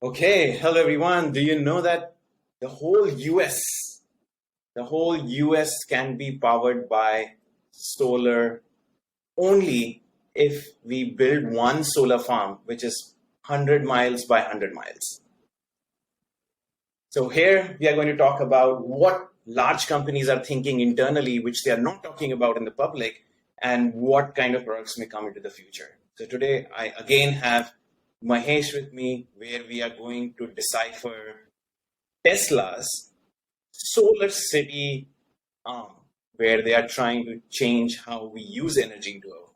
Okay, hello everyone. Do you know that the whole US, the whole US can be powered by solar only if we build one solar farm, which is 100 miles by 100 miles. So here we are going to talk about what large companies are thinking internally, which they are not talking about in the public, and what kind of products may come into the future. So today I again have Mahesh with me, where we are going to decipher Tesla's Solarcity arm, where they are trying to change how we use energy into our home.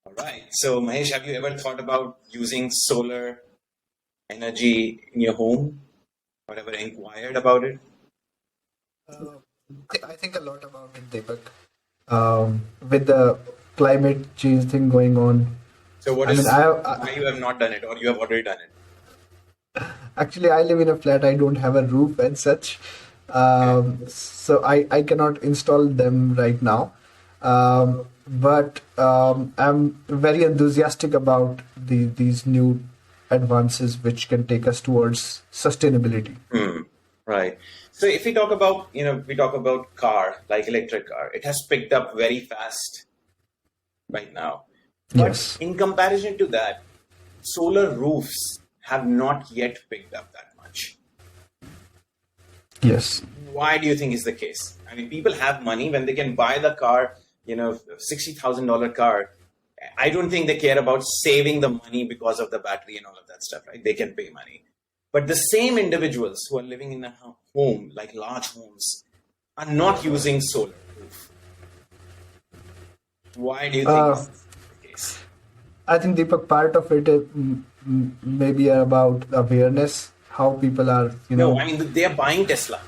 All right. So, Mahesh, have you ever thought about using solar energy in your home or ever inquired about it? Uh, I think a lot about it, Deepak. With the climate change thing going on, So, what I mean, is I why you have not done it or you have already done it? actually I live in a flat. I don't have a roof and such, Okay. so I cannot install them right now. But I'm very enthusiastic about these new advances which can take us towards sustainability. Hmm. Right. So, if we talk about, we talk about car, like electric car, it has picked up very fast right now. But Yes. in comparison to that, solar roofs have not yet picked up that much. Yes. Why do you think is the case? I mean, people have money when they can buy the car, $60,000 car. I don't think they care about saving the money because of the battery and all of that stuff, right? They can pay money. But the same individuals who are living in a home, like large homes, are not using solar roof. Why do you think Uh, this is the case? I think Deepak, part of it is maybe about awareness, how people are, No, I mean, they are buying Tesla.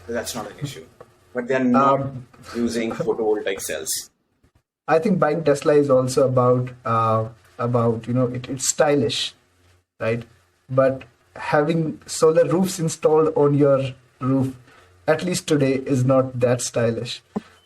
That's not an issue. But they are not um, using photovoltaic cells. I think buying Tesla is also about it's stylish, right? But having solar roofs installed on your roof, at least today, is not that stylish.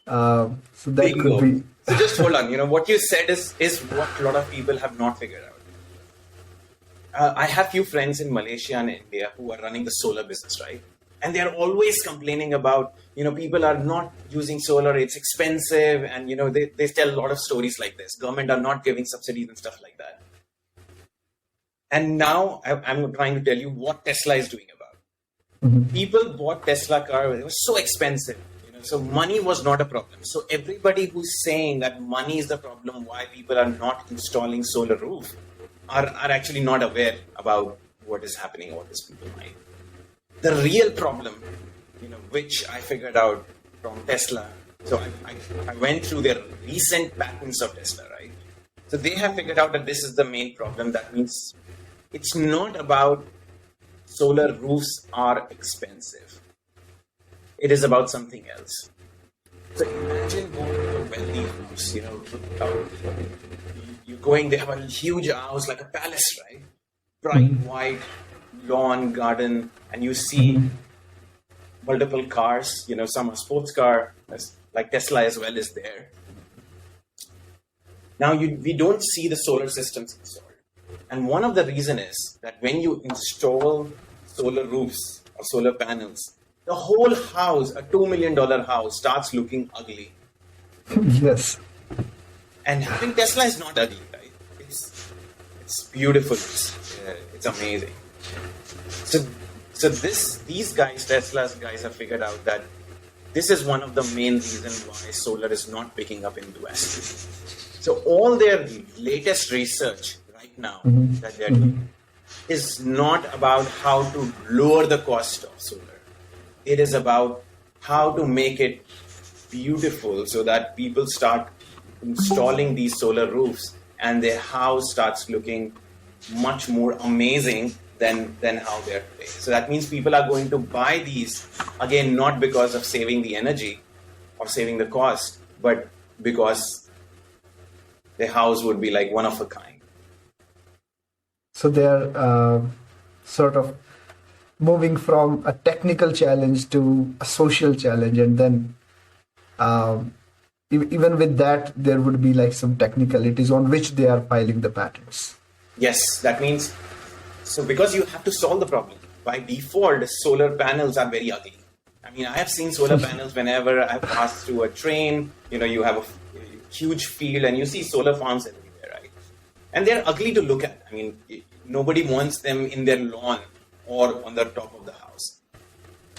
So that could Bingo. be. So just hold on. What you said is what a lot of people have not figured out. I have few friends in Malaysia and India who are running the solar business, right? And they are always complaining about, people are not using solar, it's expensive. And, they tell a lot of stories like this. Government are not giving subsidies and stuff like that. And now I'm trying to tell you what Tesla is doing about it. Mhm. People bought Tesla car, it was so expensive. So money was not a problem. So everybody who's saying that money is the problem why people are not installing solar roof are actually not aware about what is happening, what is people mind. The real problem, which I figured out from Tesla. So I went through their recent patents of Tesla, right? So they have figured out that this is the main problem. That means it's not about solar roofs are expensive. It is about something else. So imagine going to a wealthy house, you're going, they have a huge house like a palace, right? Bright white lawn, garden, and you see multiple cars, some are sports car, like Tesla as well is there. Now we don't see the solar systems installed. And one of the reason is that when you install solar roofs or solar panels, the whole house, a $2 million house, starts looking ugly. Yes. And having Tesla is not ugly, right? It's beautiful. It's amazing. So these guys, Tesla's guys, have figured out that this is one of the main reasons why solar is not picking up in the US. So all their latest research right now that they're doing is not about how to lower the cost of solar. It is about how to make it beautiful so that people start installing these solar roofs and their house starts looking much more amazing than how they're today. So that means people are going to buy these again, not because of saving the energy or saving the cost, but because the house would be like one of a kind. So they are sort of moving from a technical challenge to a social challenge, and then um, even with that, there would be like some technicalities on which they are filing the patents. Yes, that means So because you have to solve the problem, by default, solar panels are very ugly. I mean, I have seen solar panels whenever I've passed through a train. You have a huge field and you see solar farms everywhere, right? And they're ugly to look at. I mean, nobody wants them in their lawn or on the top of the house.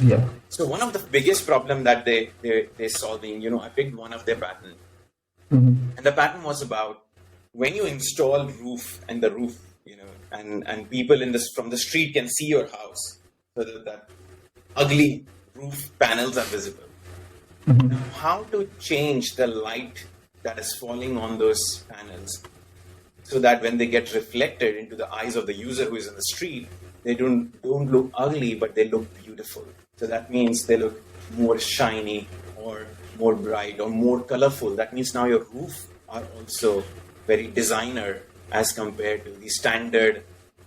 Yeah. So one of the biggest problem that they're solving, I picked one of their patent. Mm-hmm. And the patent was about when you install roof and the roof, and people from the street can see your house, so that ugly roof panels are visible. Mm-hmm. Now, how to change the light that is falling on those panels so that when they get reflected into the eyes of the user who is in the street, they don't look ugly, but they look beautiful. So that means they look more shiny or more bright or more colorful. That means now your roof are also very designer as compared to the standard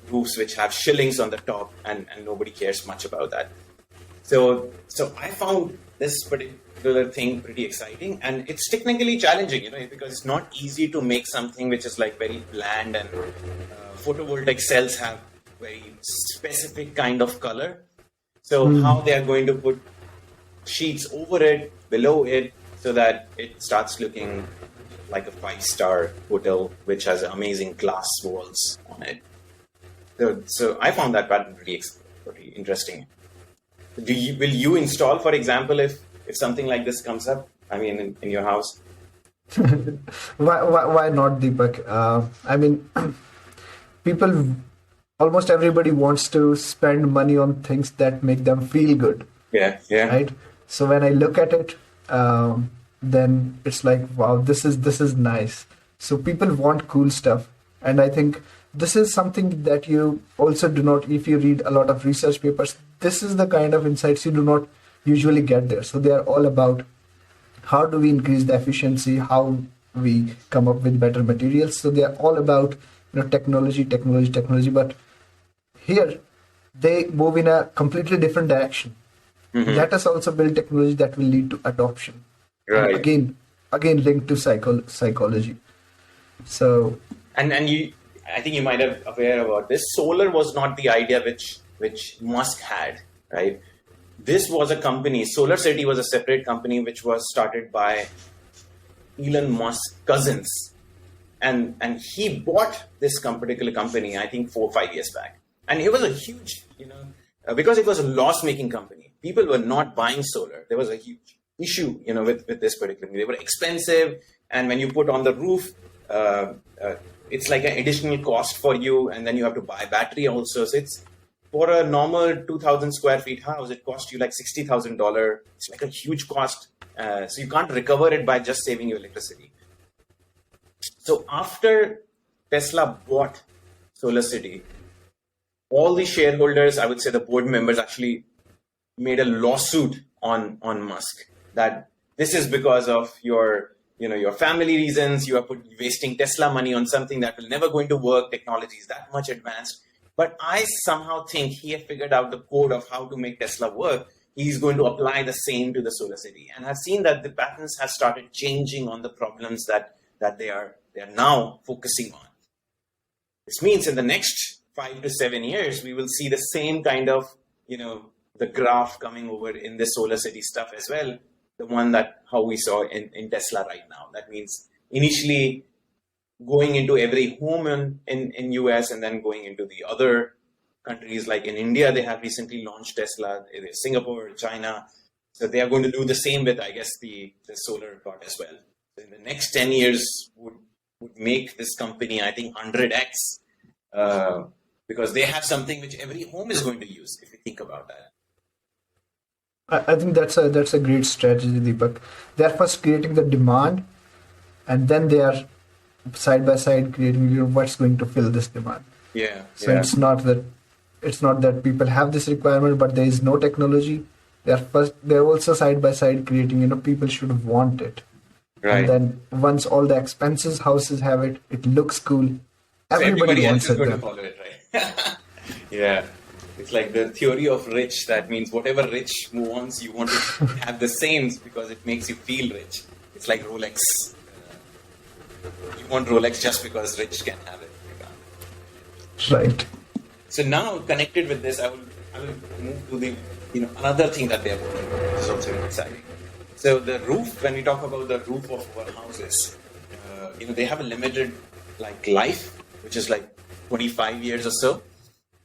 roofs which have shillings on the top and nobody cares much about that. So I found this particular thing pretty exciting, and it's technically challenging, because it's not easy to make something which is like very bland, and photovoltaic cells have very specific kind of color. So how they are going to put sheets over it, below it, so that it starts looking like a 5-star hotel which has amazing glass walls on it. So I found that pattern pretty interesting. Will you install, for example, if something like this comes up? I mean, in your house? Why not, Deepak? I mean, almost everybody wants to spend money on things that make them feel good. Yeah. Right. So when I look at it, then it's like, wow, this is nice. So people want cool stuff, and I think this is something that you also do not, if you read a lot of research papers, this is the kind of insights you do not usually get there. So they are all about how do we increase the efficiency, how we come up with better materials. So they are all about technology. But here they move in a completely different direction. Mm-hmm. Let us also build technology that will lead to adoption. Right. And again linked to psychology. So and you, I think you might have aware about this. Solar was not the idea which Musk had, right? This was a company. Solarcity was a separate company which was started by Elon Musk's cousins, and he bought this particular company, I think 4 or 5 years back, and it was a huge, because it was a loss-making company. People were not buying solar. There was a huge issue, with this particular. They were expensive, and when you put on the roof, it's like an additional cost for you, and then you have to buy battery also. So it's for a normal 2,000 square feet house, it costs you like $60,000. It's like a huge cost. So you can't recover it by just saving your electricity. So after Tesla bought SolarCity, all the shareholders, I would say the board members, actually made a lawsuit on Musk that this is because of your family reasons. You are wasting Tesla money on something that will never going to work. Technology is that much advanced. But I somehow think he had figured out the code of how to make Tesla work. He's going to apply the same to the SolarCity. And I've seen that the patents have started changing on the problems that they are now focusing on. This means in the next 5 to 7 years, we will see the same kind of, the graph coming over in the SolarCity stuff as well. The one that how we saw in Tesla right now. That means initially going into every home in US, and then going into the other countries. Like in India, they have recently launched Tesla, Singapore, China. So they are going to do the same with, I guess, the solar part as well. So in the next 10 years would make this company, I think, 100x, because they have something which every home is going to use, if you think about that. I think that's a great strategy, Deepak. They are first creating the demand, and then they are side by side creating what's going to fill this demand. Yeah. So it's not that people have this requirement, but there is no technology. They're also side by side creating. People should want it. Right. And then once all the expenses houses have it, it looks cool. Everybody wants else is it. going to follow it, right? Yeah. It's like the theory of rich. That means whatever rich wants, you want to have the same because it makes you feel rich. It's like Rolex. You want Rolex just because rich can have it. Right. So now, connected with this, I will move to the another thing that they are working on, which is also very exciting. So the roof, when we talk about the roof of our houses, they have a limited life, which is like 25 years or so.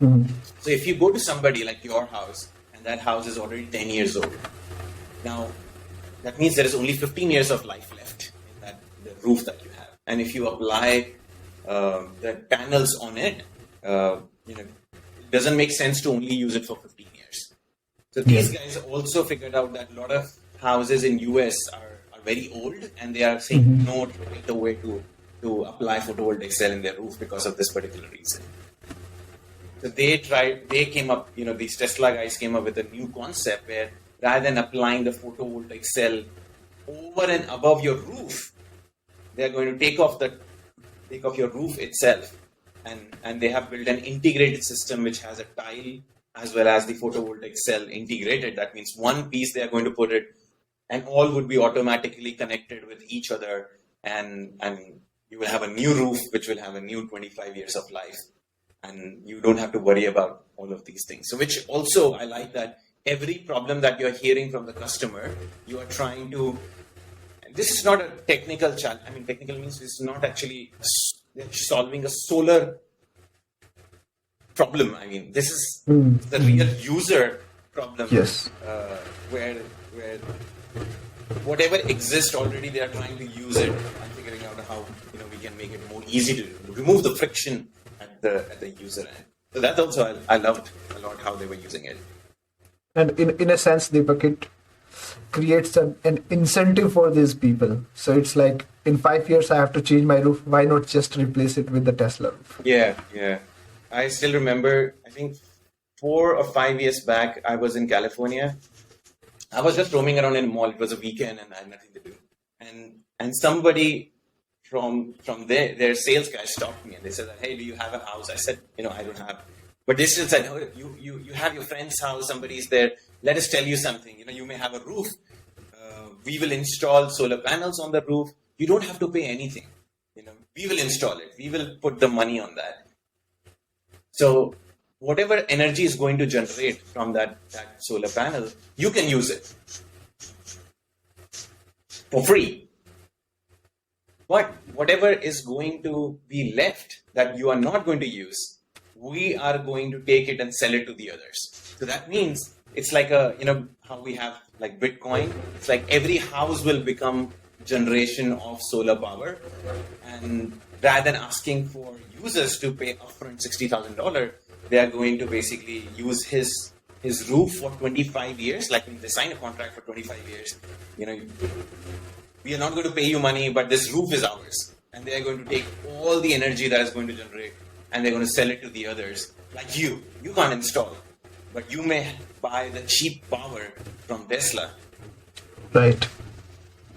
Mm-hmm. So if you go to somebody like your house, and that house is already 10 years old, now that means there is only 15 years of life left in the roof that you have. And if you apply the panels on it, it doesn't make sense to only use it for 15 years. So these guys also figured out that a lot of houses in US are very old, and they are saying no right away to apply photovoltaic cell in their roof because of this particular reason. So they came up, these Tesla guys came up with a new concept where rather than applying the photovoltaic cell over and above your roof, they're going to take off your roof itself. And they have built an integrated system which has a tile as well as the photovoltaic cell integrated. That means one piece they are going to put it, and all would be automatically connected with each other. And you will have a new roof which will have a new 25 years of life. And you don't have to worry about all of these things. So which also, I like that every problem that you're hearing from the customer, you are trying to, this is not a technical challenge. I mean, technical means it's not actually solving a solar problem. I mean, this is the real user problem. Yes. Where whatever exists already, they are trying to use it and figuring out how we can make it more easy to remove the friction at the user end. So that also I loved a lot how they were using it. And in a sense, Deepak, it creates an incentive for these people. So it's like, in 5 years I have to change my roof. Why not just replace it with the Tesla roof? Yeah. I still remember, I think 4 or 5 years back, I was in California. I was just roaming around in a mall. It was a weekend and I had nothing to do. And somebody from their sales guy stopped me and they said, hey, do you have a house? I said, I don't have. But they still said, oh, you have your friend's house, somebody's there. Let us tell you something. You may have a roof. We will install solar panels on the roof. You don't have to pay anything. We will install it. We will put the money on that. So whatever energy is going to generate from that solar panel, you can use it for free. But whatever is going to be left that you are not going to use, we are going to take it and sell it to the others. So that means it's like how we have like Bitcoin. It's like every house will become generation of solar power. And rather than asking for users to pay upfront $60,000, they are going to basically use his roof for 25 years. Like when they sign a contract for 25 years, we are not going to pay you money, but this roof is ours. And they are going to take all the energy that is going to generate and they're going to sell it to the others. Like you can't install, but you may buy the cheap power from Tesla. Right.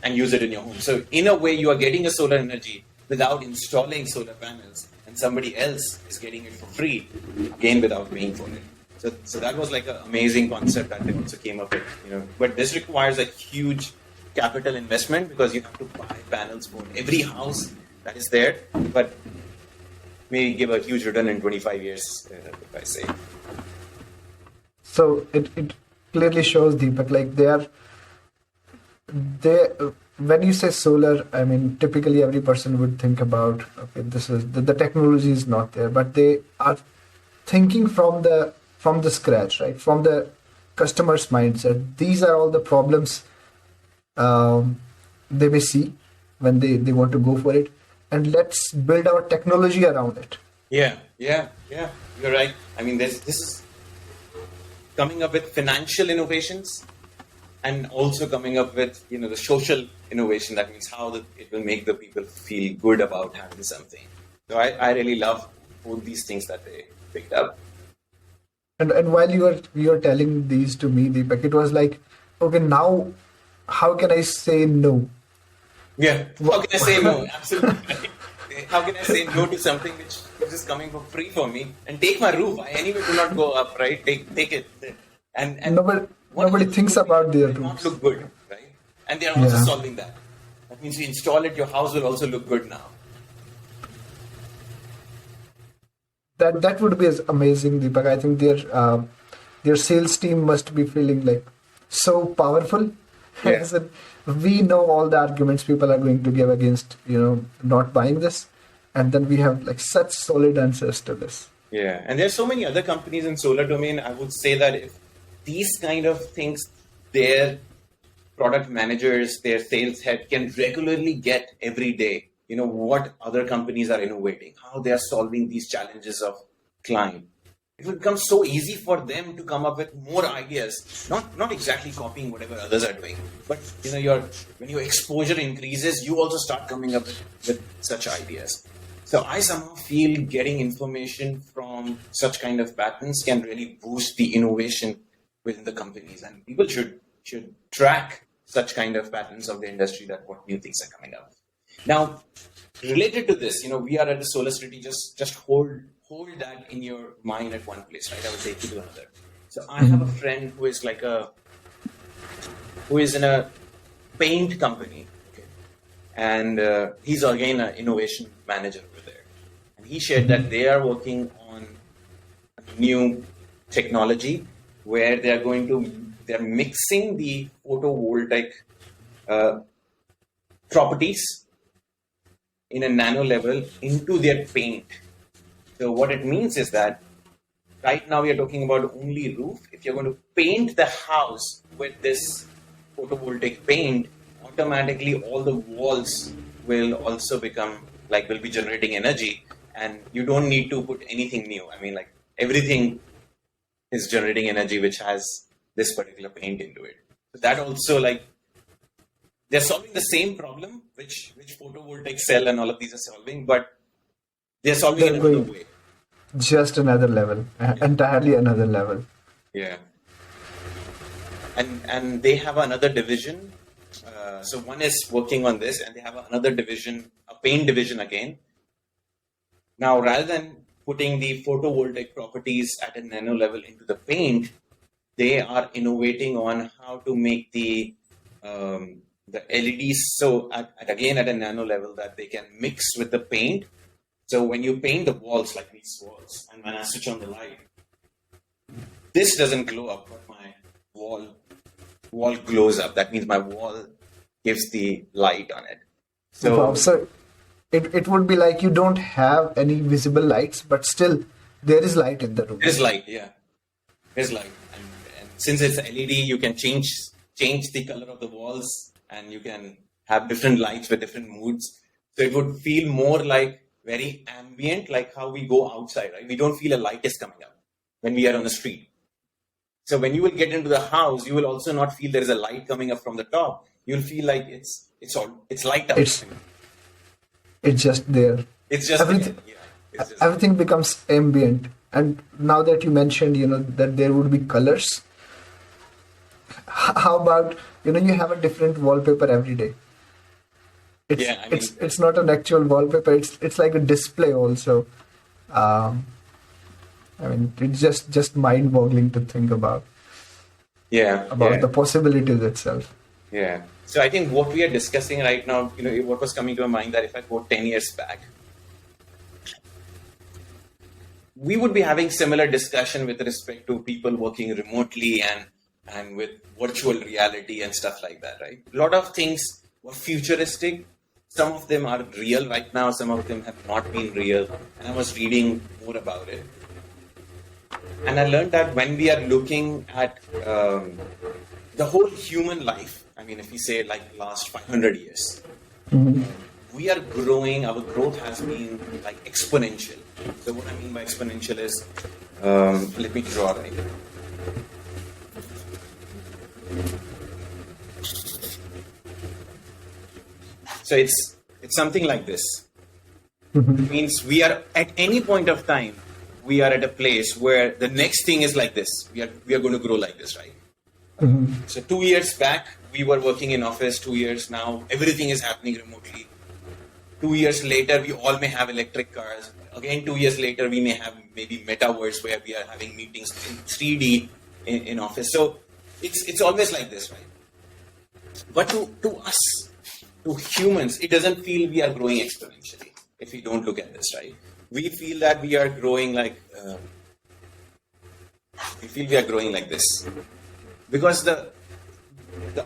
And use it in your home. So in a way, you are getting a solar energy without installing solar panels, and somebody else is getting it for free, again without paying for it. So that was like an amazing concept that they also came up with. But this requires a huge capital investment because you have to buy panels for every house that is there, but may give a huge return in 25 years, if I say. So it clearly shows, Deepak, like when you say solar, I mean, typically every person would think about, okay, this is the technology is not there, but they are thinking from the scratch, right? From the customer's mindset. These are all the problems they may see when they want to go for it, and let's build our technology around it. Yeah. You're right. I mean, this is coming up with financial innovations and also coming up with, the social innovation. That means how it will make the people feel good about having something. So I really love all these things that they picked up. And while you were telling these to me, Deepak, it was like, okay, now how can I say no? Yeah, how can I say no? Absolutely. How can I say no to something which is coming for free for me and take my roof? I anyway do not go up, right? Take it. And nobody thinks about their roofs. Not look good, right? And they are also solving that. That means you install it, your house will also look good now. That would be amazing, Deepak. I think their sales team must be feeling like so powerful. Yeah. As in, we know all the arguments people are going to give against not buying this, and then we have like such solid answers to this. Yeah, and there's so many other companies in solar domain. I would say that if these kind of things, their product managers, their sales head can regularly get every day, what other companies are innovating, how they are solving these challenges of client. It will become so easy for them to come up with more ideas, not exactly copying whatever others are doing, but when your exposure increases, you also start coming up with such ideas. So I somehow feel getting information from such kind of patterns can really boost the innovation within the companies, and people should track such kind of patterns of the industry, that what new things are coming up. Now, related to this, we are at the Solarcity. Just hold that in your mind at one place, right? I will take you to another. So I have a friend who is in a paint company, okay? And he's again an innovation manager over there. And he shared that they are working on a new technology where they're mixing the photovoltaic properties in a nano level into their paint. So what it means is that right now we are talking about only roof. If you're going to paint the house with this photovoltaic paint, automatically all the walls will also will be generating energy, and you don't need to put anything new. I mean, like everything is generating energy which has this particular paint into it. So that also, like, they're solving the same problem which photovoltaic cell and all of these are solving, but they're solving it another way. Just another level, entirely another level. Yeah. And they have another division. So one is working on this, and they have another division, a paint division again. Now, rather than putting the photovoltaic properties at a nano level into the paint, they are innovating on how to make the LEDs so at a nano level that they can mix with the paint. So when you paint the walls, like these walls, and when I switch on the light, this doesn't glow up, but my wall glows up. That means my wall gives the light on it. So it would be like you don't have any visible lights, but still there is light in the room. There's light, yeah. There's light. And since it's LED, you can change the color of the walls, and you can have different lights with different moods. So it would feel more like very ambient, like how we go outside, right? We don't feel a light is coming up when we are on the street. So when you will get into the house, you will also not feel there is a light coming up from the top. You'll feel like it's light up. It's just there. It's just everything. There. Yeah, everything becomes ambient. And now that you mentioned, that there would be colors. How about you have a different wallpaper every day? It's not an actual wallpaper. It's like a display also. It's just mind-boggling to think about. Yeah. About the possibilities itself. Yeah. So I think what we are discussing right now, what was coming to my mind that if I go 10 years back, we would be having similar discussion with respect to people working remotely and with virtual reality and stuff like that, right? A lot of things were futuristic. Some of them are real right now. Some of them have not been real. And I was reading more about it. And I learned that when we are looking at the whole human life, if we say like last 500 years, we are growing, our growth has been like exponential. So what I mean by exponential is, let me draw right. So it's something like this. It means we are at any point of time, we are at a place where the next thing is like this. We are going to grow like this, right? So 2 years back, we were working in office. 2 years now, everything is happening remotely. 2 years later, we all may have electric cars. Again, 2 years later, we may have maybe metaverse where we are having meetings in 3D in office. So it's always like this, right? But to us, to humans, it doesn't feel we are growing exponentially if we don't look at this, right? we feel that we are growing like this because the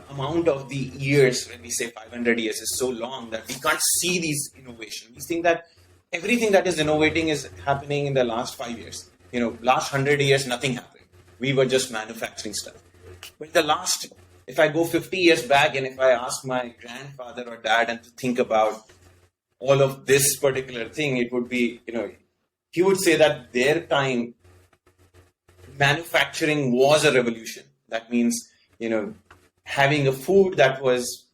amount of the years, when we say 500 years, is so long that we can't see these innovations. We think that everything that is innovating is happening in the last 5 years. Last 100 years, nothing happened. We were just manufacturing stuff. But if I go 50 years back and if I ask my grandfather or dad and to think about all of this particular thing, it would be, he would say that their time, manufacturing was a revolution. That means, having a food that was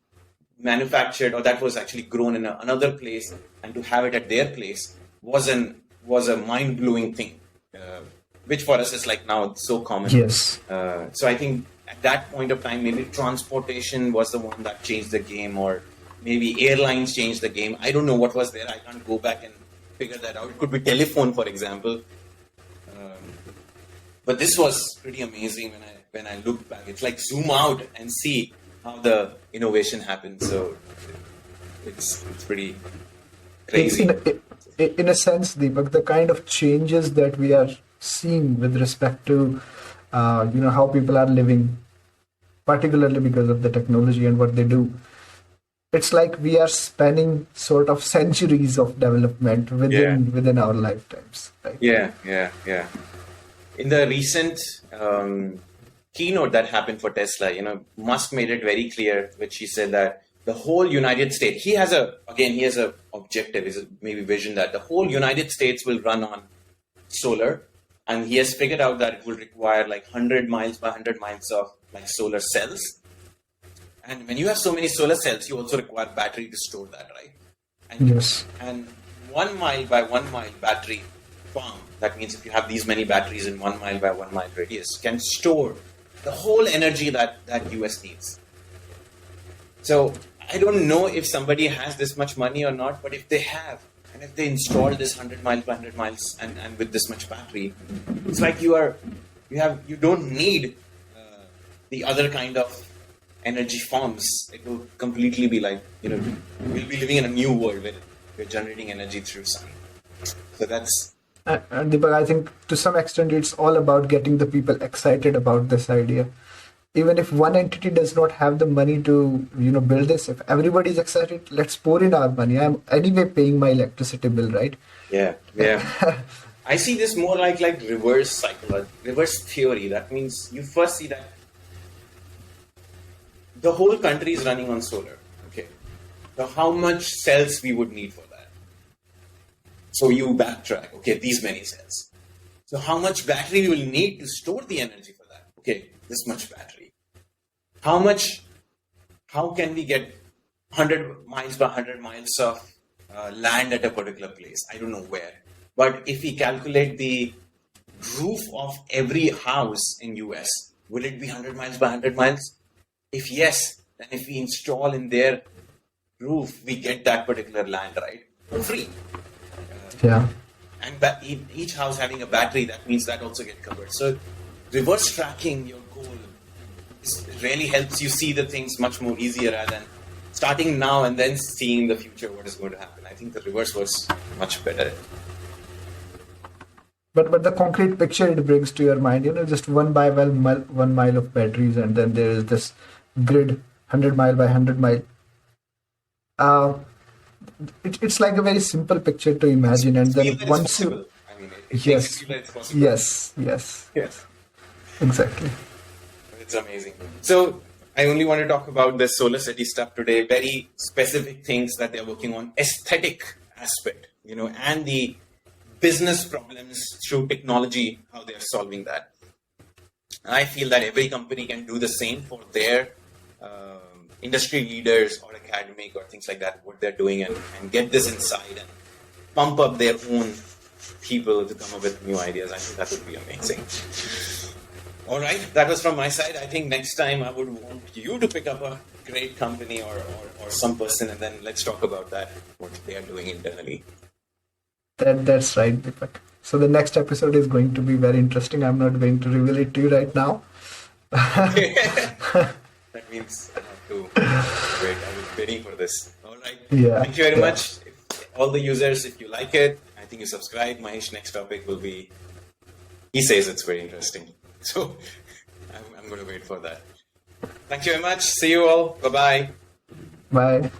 manufactured or that was actually grown in another place and to have it at their place was a mind-blowing thing, which for us is like now so common. Yes. So I think at that point of time, maybe transportation was the one that changed the game, or maybe airlines changed the game. I don't know what was there. I can't go back and figure that out. It could be telephone, for example. But this was pretty amazing when I look back. It's like zoom out and see how the innovation happened. So it's pretty crazy. In a sense, Deepak, the kind of changes that we are seeing with respect to how people are living, particularly because of the technology and what they do, it's like we are spanning sort of centuries of development within our lifetimes. Right? Yeah. In the recent keynote that happened for Tesla, Musk made it very clear, which he said that the whole United States, he has a objective, maybe vision that the whole United States will run on solar, and he has figured out that it will require like 100 miles by 100 miles of like solar cells. And when you have so many solar cells, you also require battery to store that, right? And, yes. And 1 mile by 1 mile battery farm, that means if you have these many batteries in 1 mile by 1 mile radius, can store the whole energy that US needs. So I don't know if somebody has this much money or not, but if they have, and if they install this 100 miles by 100 miles and with this much battery, it's like you don't need the other kind of energy forms. It will completely be like, we'll be living in a new world where we're generating energy through sun. So that's... And Deepak, I think to some extent it's all about getting the people excited about this idea. Even if one entity does not have the money to, build this, if everybody is excited, let's pour in our money. I'm anyway paying my electricity bill, right? Yeah. I see this more like reverse psychology, reverse theory. That means you first see that the whole country is running on solar. Okay. So how much cells we would need for that? So you backtrack. Okay, these many cells. So how much battery we will need to store the energy for that? Okay, this much battery. How can we get 100 miles by 100 miles of land at a particular place? I don't know where. But if we calculate the roof of every house in US, will it be 100 miles by 100 miles? If yes, then if we install in their roof, we get that particular land, right? For free. Yeah. And each house having a battery, that means that also get covered. So reverse tracking your goal really helps you see the things much more easier rather than starting now and then seeing the future, what is going to happen. I think the reverse was much better. But the concrete picture it brings to your mind, just 1 mile of batteries, and then there is this grid 100 mile by 100 mile. It's like a very simple picture to imagine, and then once you, yes, exactly. It's amazing. So I only want to talk about the Solarcity stuff today. Very specific things that they're working on, aesthetic aspect, and the business problems through technology, how they're solving that. I feel that every company can do the same for their industry leaders or academic or things like that, what they're doing, and get this inside and pump up their own people to come up with new ideas. I think that would be amazing. All right, that was from my side. I think next time I would want you to pick up a great company or some person, and then let's talk about that, what they are doing internally. That's right, Deepak. So the next episode is going to be very interesting. I'm not going to reveal it to you right now. That means I have to wait. I was waiting for this. All right. Yeah. Thank you very much. All the users, if you like it, I think you subscribe. Mahesh, next topic will be, he says it's very interesting. So I'm going to wait for that. Thank you very much. See you all. Bye-bye. Bye.